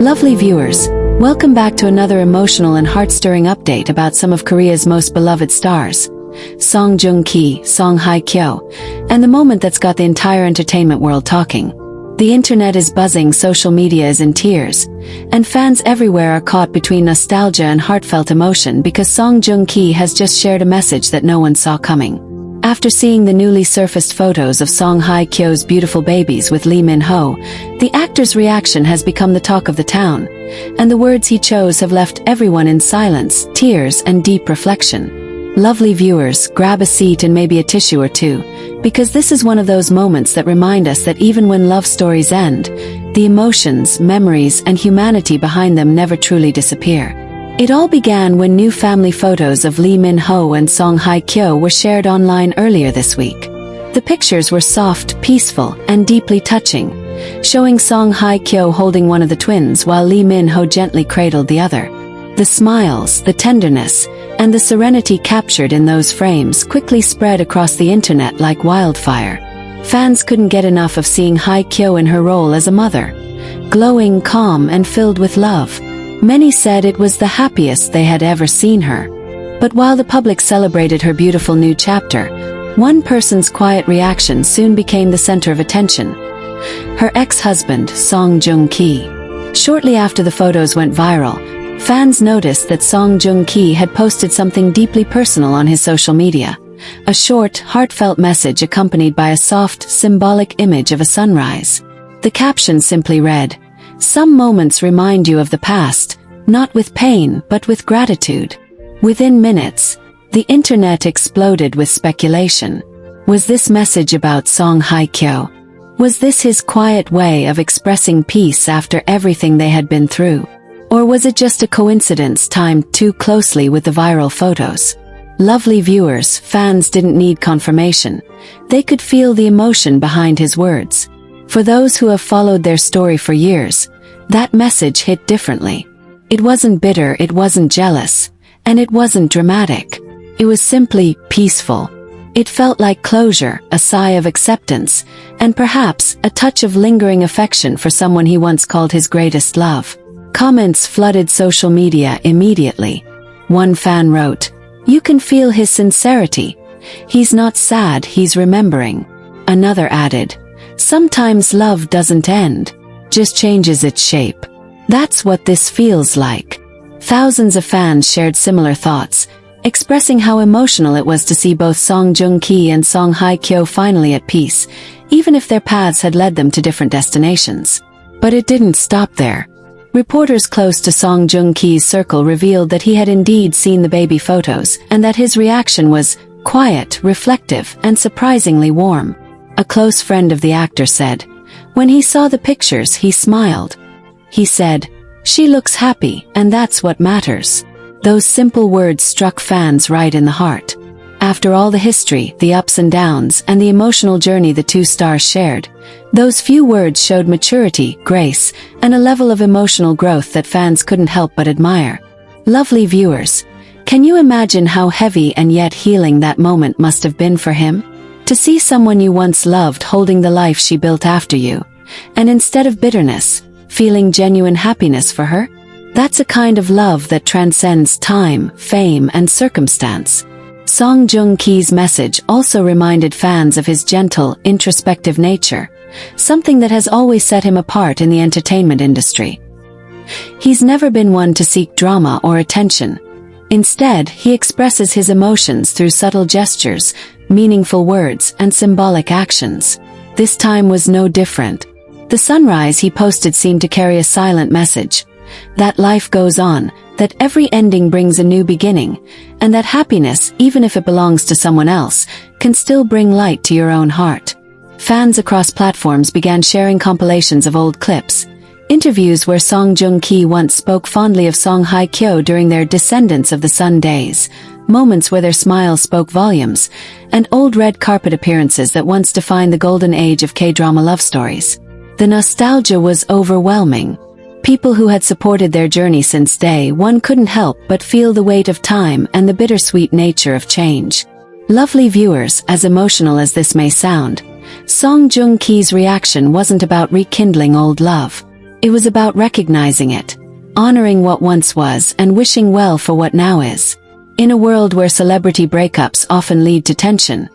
Lovely viewers, welcome back to another emotional and heart-stirring update about some of Korea's most beloved stars. Song Joong-ki, Hye Kyo, and the moment that's got the entire entertainment world talking. The internet is buzzing, social media is in tears, and fans everywhere are caught between nostalgia and heartfelt emotion because Song Joong-ki has just shared a message that no one saw coming. After seeing the newly surfaced photos of Hye Kyo's beautiful babies with Lee Min-ho, the actor's reaction has become the talk of the town, and the words he chose have left everyone in silence, tears, and deep reflection. Lovely viewers, grab a seat and maybe a tissue or two, because this is one of those moments that remind us that even when love stories end, the emotions, memories, and humanity behind them never truly disappear. It all began when new family photos of Lee Min-ho and Hye Kyo were shared online earlier this week. The pictures were soft, peaceful, and deeply touching, showing Hye Kyo holding one of the twins while Lee Min-ho gently cradled the other. The smiles, the tenderness, and the serenity captured in those frames quickly spread across the internet like wildfire. Fans couldn't get enough of seeing Hye Kyo in her role as a mother. Glowing, calm, and filled with love. Many said it was the happiest they had ever seen her. But while the public celebrated her beautiful new chapter, one person's quiet reaction soon became the center of attention. Her ex-husband, Song Joong-ki. Shortly after the photos went viral, fans noticed that Song Joong-ki had posted something deeply personal on his social media. A short, heartfelt message accompanied by a soft, symbolic image of a sunrise. The caption simply read, "Some moments remind you of the past, not with pain but with gratitude." Within minutes, the internet exploded with speculation. Was this message about Hye Kyo? Was this his quiet way of expressing peace after everything they had been through? Or was it just a coincidence timed too closely with the viral photos? Lovely viewers, fans didn't need confirmation. They could feel the emotion behind his words. For those who have followed their story for years, that message hit differently. It wasn't bitter, it wasn't jealous, and it wasn't dramatic. It was simply peaceful. It felt like closure, a sigh of acceptance, and perhaps a touch of lingering affection for someone he once called his greatest love. Comments flooded social media immediately. One fan wrote, "You can feel his sincerity. He's not sad, he's remembering." Another added, "Sometimes love doesn't end, just changes its shape. That's what this feels like." Thousands of fans shared similar thoughts, expressing how emotional it was to see both Song Joong-ki and Hye Kyo finally at peace, even if their paths had led them to different destinations. But it didn't stop there. Reporters close to Song Joong-ki's circle revealed that he had indeed seen the baby photos, and that his reaction was quiet, reflective, and surprisingly warm. A close friend of the actor said, "When he saw the pictures, he smiled. He said, 'She looks happy, and that's what matters.'" Those simple words struck fans right in the heart. After all the history, the ups and downs, and the emotional journey the two stars shared, those few words showed maturity, grace, and a level of emotional growth that fans couldn't help but admire. Lovely viewers, can you imagine how heavy and yet healing that moment must have been for him? To see someone you once loved holding the life she built after you, and instead of bitterness, feeling genuine happiness for her? That's a kind of love that transcends time, fame, and circumstance. Song Joong-ki's message also reminded fans of his gentle, introspective nature, something that has always set him apart in the entertainment industry. He's never been one to seek drama or attention. Instead, he expresses his emotions through subtle gestures, meaningful words, and symbolic actions. This time was no different. The sunrise he posted seemed to carry a silent message. That life goes on, that every ending brings a new beginning, and that happiness, even if it belongs to someone else, can still bring light to your own heart. Fans across platforms began sharing compilations of old clips. Interviews where Song Joong-ki once spoke fondly of Hye Kyo during their Descendants of the Sun days, moments where their smiles spoke volumes, and old red carpet appearances that once defined the golden age of K-drama love stories. The nostalgia was overwhelming. People who had supported their journey since day one couldn't help but feel the weight of time and the bittersweet nature of change. Lovely viewers, as emotional as this may sound, Song Joong-ki's reaction wasn't about rekindling old love. It was about recognizing it, honoring what once was, and wishing well for what now is. In a world where celebrity breakups often lead to tension,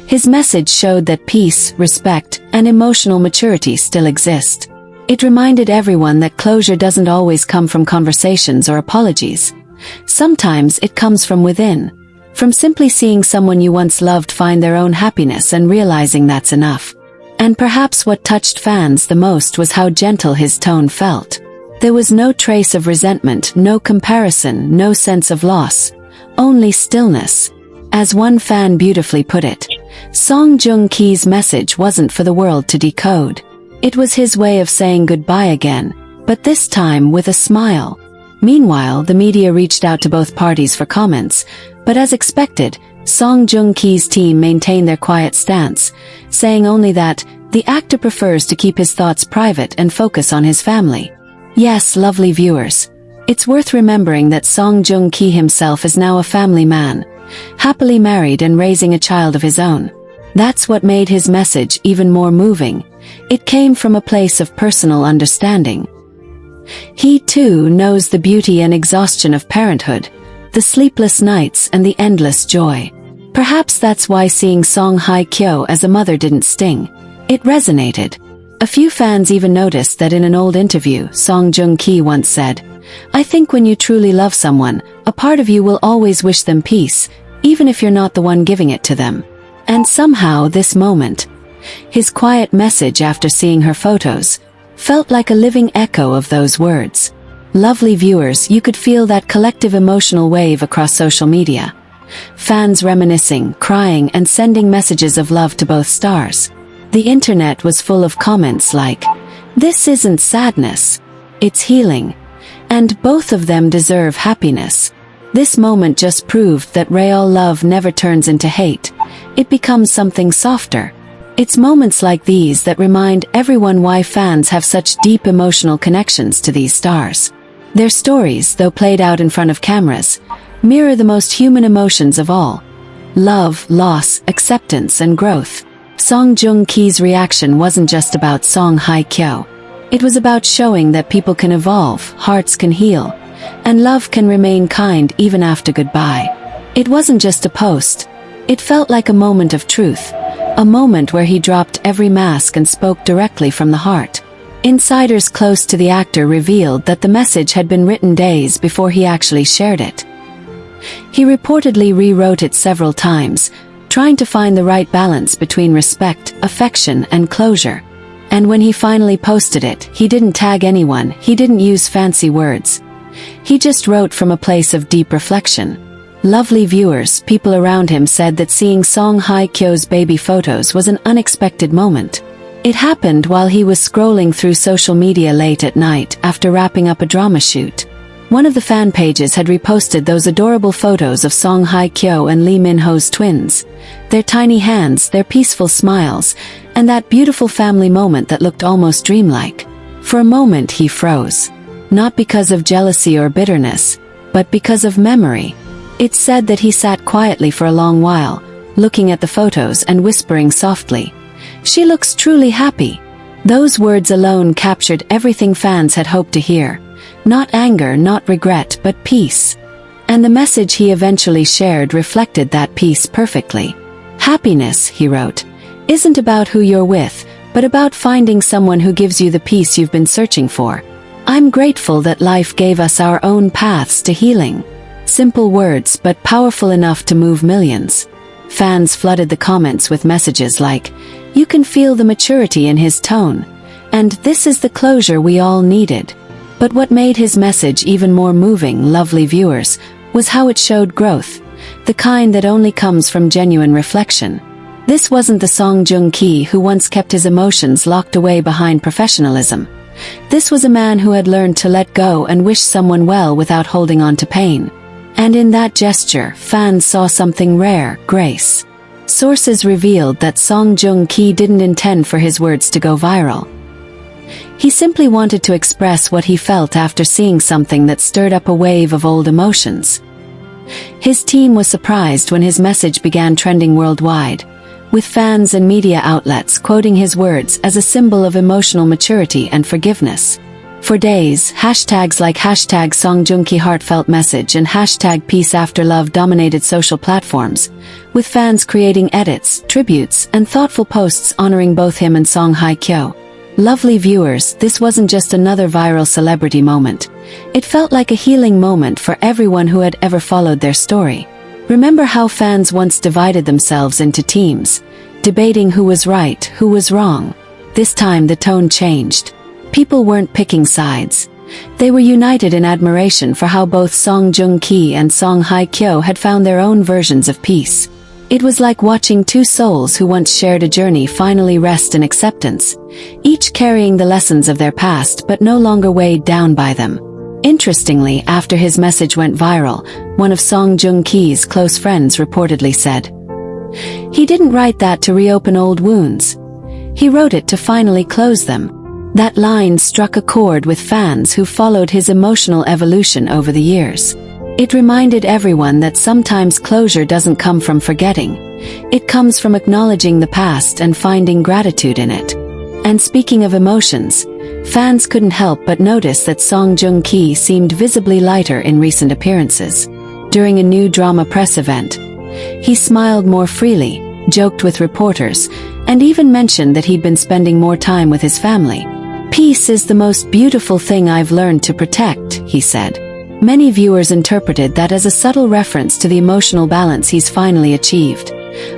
his message showed that peace, respect, and emotional maturity still exist. It reminded everyone that closure doesn't always come from conversations or apologies. Sometimes it comes from within, from simply seeing someone you once loved find their own happiness and realizing that's enough. And perhaps what touched fans the most was how gentle his tone felt. There was no trace of resentment, no comparison, no sense of loss, only stillness. As one fan beautifully put it, Song Joong Ki's message wasn't for the world to decode. It was his way of saying goodbye again, but this time with a smile. Meanwhile, the media reached out to both parties for comments, but as expected, Song Joong Ki's team maintained their quiet stance, saying only that the actor prefers to keep his thoughts private and focus on his family. Yes, lovely viewers, it's worth remembering that Song Joong Ki himself is now a family man, happily married and raising a child of his own. That's what made his message even more moving. It came from a place of personal understanding. He too knows the beauty and exhaustion of parenthood, the sleepless nights and the endless joy. Perhaps that's why seeing Song Hye Kyo as a mother didn't sting. It resonated. A few fans even noticed that in an old interview, Song Joong Ki once said, "I think when you truly love someone, a part of you will always wish them peace, even if you're not the one giving it to them." And somehow this moment, his quiet message after seeing her photos, felt like a living echo of those words. Lovely viewers, you could feel that collective emotional wave across social media. Fans reminiscing, crying, and sending messages of love to both stars. The internet was full of comments like, "This isn't sadness, it's healing," and "Both of them deserve happiness." This moment just proved that real love never turns into hate. It becomes something softer. It's moments like these that remind everyone why fans have such deep emotional connections to these stars. Their stories, though played out in front of cameras, mirror the most human emotions of all: love, loss, acceptance, and growth. Song Joong Ki's reaction wasn't just about Song Hye Kyo. It was about showing that people can evolve, hearts can heal, and love can remain kind even after goodbye. It wasn't just a post. It felt like a moment of truth, a moment where he dropped every mask and spoke directly from the heart. Insiders close to the actor revealed that the message had been written days before he actually shared it. He reportedly rewrote it several times, trying to find the right balance between respect, affection, and closure. And when he finally posted it, he didn't tag anyone, he didn't use fancy words. He just wrote from a place of deep reflection. Lovely viewers, people around him said that seeing Song Hye Kyo's baby photos was an unexpected moment. It happened while he was scrolling through social media late at night after wrapping up a drama shoot. One of the fan pages had reposted those adorable photos of Song Hye Kyo and Lee Min-ho's twins, their tiny hands, their peaceful smiles, and that beautiful family moment that looked almost dreamlike. For a moment he froze. Not because of jealousy or bitterness, but because of memory. It's said that he sat quietly for a long while, looking at the photos and whispering softly, "She looks truly happy." Those words alone captured everything fans had hoped to hear. Not anger, not regret, but peace. And the message he eventually shared reflected that peace perfectly. "Happiness," he wrote, "isn't about who you're with, but about finding someone who gives you the peace you've been searching for. I'm grateful that life gave us our own paths to healing." Simple words, but powerful enough to move millions. Fans flooded the comments with messages like, "You can feel the maturity in his tone," and "This is the closure we all needed." But what made his message even more moving, lovely viewers, was how it showed growth, the kind that only comes from genuine reflection. This wasn't the Song Joong Ki who once kept his emotions locked away behind professionalism. This was a man who had learned to let go and wish someone well without holding on to pain. And in that gesture, fans saw something rare: grace. Sources revealed that Song Joong Ki didn't intend for his words to go viral. He simply wanted to express what he felt after seeing something that stirred up a wave of old emotions. His team was surprised when his message began trending worldwide, with fans and media outlets quoting his words as a symbol of emotional maturity and forgiveness. For days, hashtags like hashtag #SongJoongKi heartfelt message and hashtag peace after love dominated social platforms, with fans creating edits, tributes, and thoughtful posts honoring both him and Song Hye Kyo. Lovely viewers, this wasn't just another viral celebrity moment. It felt like a healing moment for everyone who had ever followed their story. Remember how fans once divided themselves into teams, debating who was right, who was wrong? This time the tone changed. People weren't picking sides. They were united in admiration for how both SongJoongKi and Song Hye Kyo had found their own versions of peace. It was like watching two souls who once shared a journey finally rest in acceptance, each carrying the lessons of their past but no longer weighed down by them. Interestingly, after his message went viral, one of SongJoongKi's close friends reportedly said, "He didn't write that to reopen old wounds. He wrote it to finally close them." That line struck a chord with fans who followed his emotional evolution over the years. It reminded everyone that sometimes closure doesn't come from forgetting. It comes from acknowledging the past and finding gratitude in it. And speaking of emotions, fans couldn't help but notice that SongJoongKi seemed visibly lighter in recent appearances. During a new drama press event, he smiled more freely, joked with reporters, and even mentioned that he'd been spending more time with his family. "Peace is the most beautiful thing I've learned to protect," he said. Many viewers interpreted that as a subtle reference to the emotional balance he's finally achieved.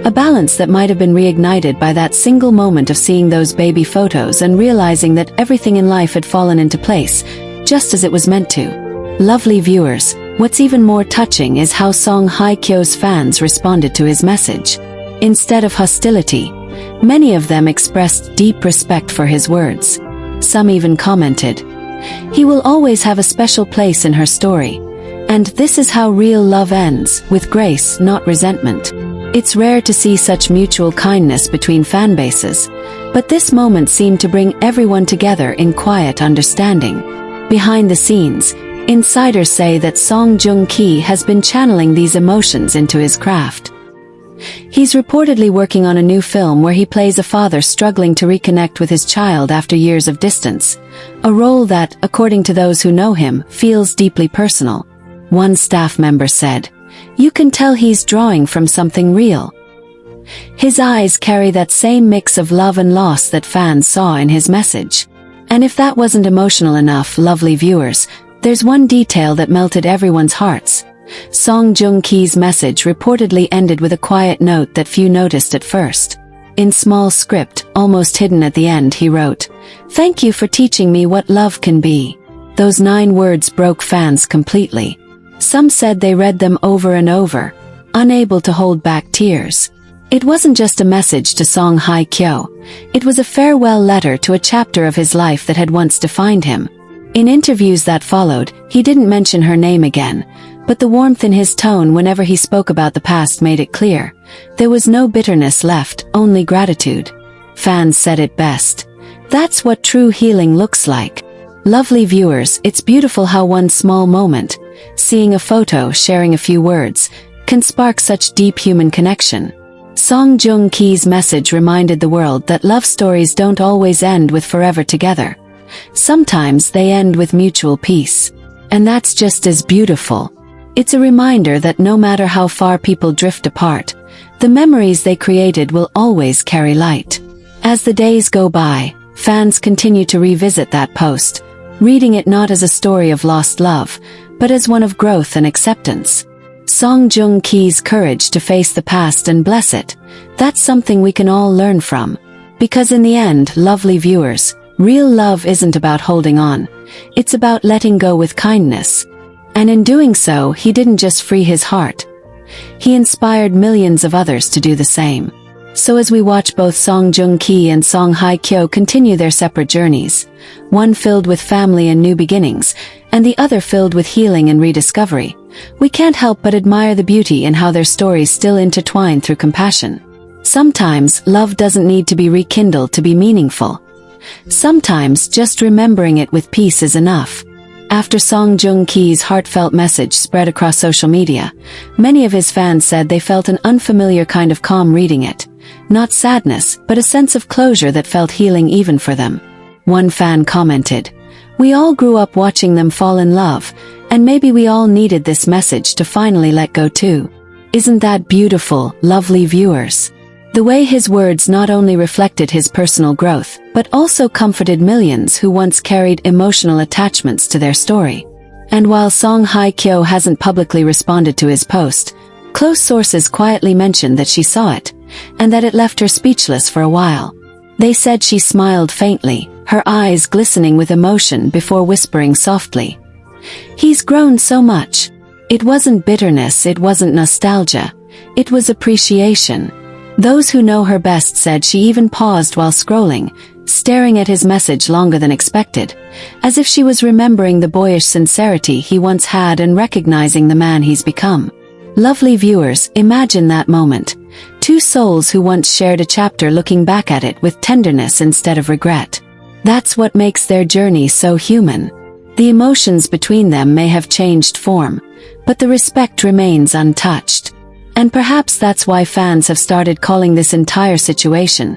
A balance that might have been reignited by that single moment of seeing those baby photos and realizing that everything in life had fallen into place, just as it was meant to. Lovely viewers, what's even more touching is how Song Hye Kyo's fans responded to his message. Instead of hostility, many of them expressed deep respect for his words. Some even commented, "He will always have a special place in her story. And this is how real love ends, with grace, not resentment." It's rare to see such mutual kindness between fan bases, but this moment seemed to bring everyone together in quiet understanding. Behind the scenes, insiders say that SongJoongKi has been channeling these emotions into his craft. He's reportedly working on a new film where he plays a father struggling to reconnect with his child after years of distance, a role that, according to those who know him, feels deeply personal. One staff member said, "You can tell he's drawing from something real." His eyes carry that same mix of love and loss that fans saw in his message. And if that wasn't emotional enough, lovely viewers, there's one detail that melted everyone's hearts. SongJoongKi's message reportedly ended with a quiet note that few noticed at first. In small script, almost hidden at the end, he wrote, "Thank you for teaching me what love can be." Those 9 words broke fans completely. Some said they read them over and over, unable to hold back tears. It wasn't just a message to Song Hye Kyo. It was a farewell letter to a chapter of his life that had once defined him. In interviews that followed, he didn't mention her name again, but the warmth in his tone whenever he spoke about the past made it clear. There was no bitterness left, only gratitude. Fans said it best. That's what true healing looks like. Lovely viewers, it's beautiful how one small moment, seeing a photo, sharing a few words, can spark such deep human connection. SongJoongKi's message reminded the world that love stories don't always end with forever together. Sometimes they end with mutual peace. And that's just as beautiful. It's a reminder that no matter how far people drift apart, the memories they created will always carry light. As the days go by, fans continue to revisit that post, reading it not as a story of lost love, but as one of growth and acceptance. SongJoongKi's courage to face the past and bless it, that's something we can all learn from. Because in the end, lovely viewers, real love isn't about holding on, it's about letting go with kindness. And in doing so, he didn't just free his heart. He inspired millions of others to do the same. So as we watch both SongJoongKi and Song Hye Kyo continue their separate journeys, one filled with family and new beginnings, and the other filled with healing and rediscovery, we can't help but admire the beauty in how their stories still intertwine through compassion. Sometimes, love doesn't need to be rekindled to be meaningful. Sometimes, just remembering it with peace is enough. After SongJoongKi's heartfelt message spread across social media, many of his fans said they felt an unfamiliar kind of calm reading it. Not sadness, but a sense of closure that felt healing even for them. One fan commented, We all grew up watching them fall in love, and maybe we all needed this message to finally let go too. Isn't that beautiful, lovely viewers? The way his words not only reflected his personal growth, but also comforted millions who once carried emotional attachments to their story. And while Song Hye Kyo hasn't publicly responded to his post, close sources quietly mentioned that she saw it, and that it left her speechless for a while. They said she smiled faintly, her eyes glistening with emotion before whispering softly, "He's grown so much." It wasn't bitterness, it wasn't nostalgia, it was appreciation. Those who know her best said she even paused while scrolling, staring at his message longer than expected, as if she was remembering the boyish sincerity he once had and recognizing the man he's become. Lovely viewers, imagine that moment. Two souls who once shared a chapter looking back at it with tenderness instead of regret. That's what makes their journey so human. The emotions between them may have changed form, but the respect remains untouched. And perhaps that's why fans have started calling this entire situation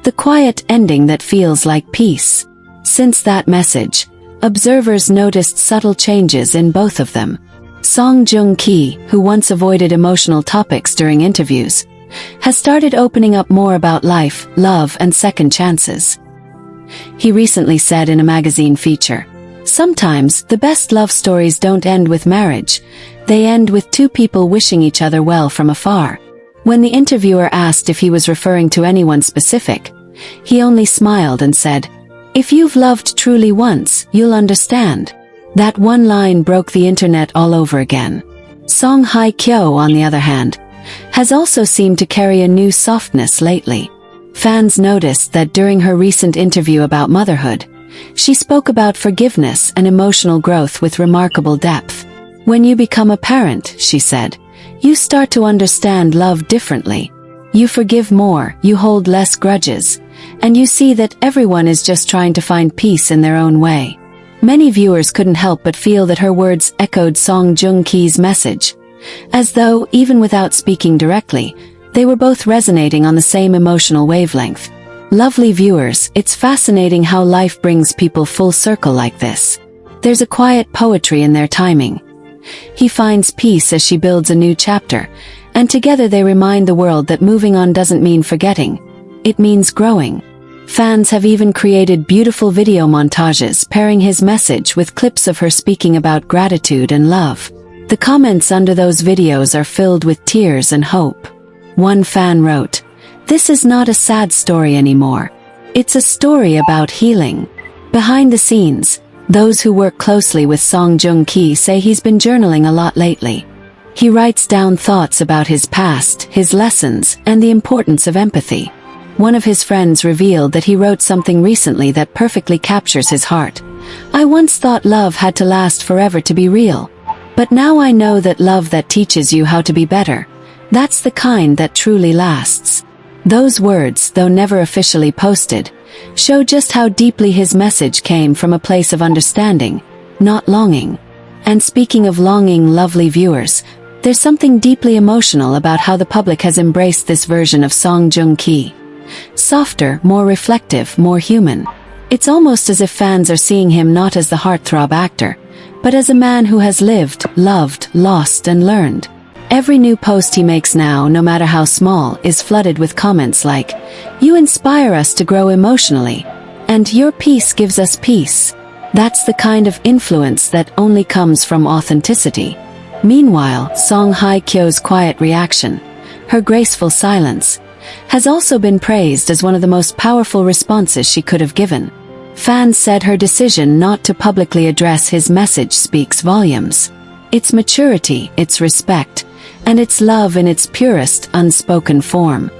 the quiet ending that feels like peace. Since that message, observers noticed subtle changes in both of them. Song Joong, who once avoided emotional topics during interviews, has started opening up more about life, love, and second chances. He recently said in a magazine feature, "Sometimes the best love stories don't end with marriage, they end with two people wishing each other well from afar." When the interviewer asked if he was referring to anyone specific, he only smiled and said, "If you've loved truly once, you'll understand." That one line broke the internet all over again. Song Hye Kyo, on the other hand, has also seemed to carry a new softness lately. Fans noticed that during her recent interview about motherhood, she spoke about forgiveness and emotional growth with remarkable depth. "When you become a parent," she said, "you start to understand love differently. You forgive more, you hold less grudges, and you see that everyone is just trying to find peace in their own way." Many viewers couldn't help but feel that her words echoed Song Joong-ki's message, as though, even without speaking directly, they were both resonating on the same emotional wavelength. Lovely viewers, it's fascinating how life brings people full circle like this. There's a quiet poetry in their timing. He finds peace as she builds a new chapter, and together they remind the world that moving on doesn't mean forgetting. It means growing. Fans have even created beautiful video montages pairing his message with clips of her speaking about gratitude and love. The comments under those videos are filled with tears and hope. One fan wrote, "This is not a sad story anymore. It's a story about healing." Behind the scenes, those who work closely with Song Joong-ki say he's been journaling a lot lately. He writes down thoughts about his past, his lessons, and the importance of empathy. One of his friends revealed that he wrote something recently that perfectly captures his heart. "I once thought love had to last forever to be real. But now I know that love that teaches you how to be better, that's the kind that truly lasts." Those words, though never officially posted, show just how deeply his message came from a place of understanding, not longing. And speaking of longing, lovely viewers, there's something deeply emotional about how the public has embraced this version of Song Joong-ki. Softer, more reflective, more human. It's almost as if fans are seeing him not as the heartthrob actor, but as a man who has lived, loved, lost, and learned. Every new post he makes now, no matter how small, is flooded with comments like, "You inspire us to grow emotionally," and "Your peace gives us peace." That's the kind of influence that only comes from authenticity. Meanwhile, Song Hye Kyo's quiet reaction, her graceful silence, has also been praised as one of the most powerful responses she could have given. Fans said her decision not to publicly address his message speaks volumes. It's maturity, it's respect, and it's love in its purest, unspoken form.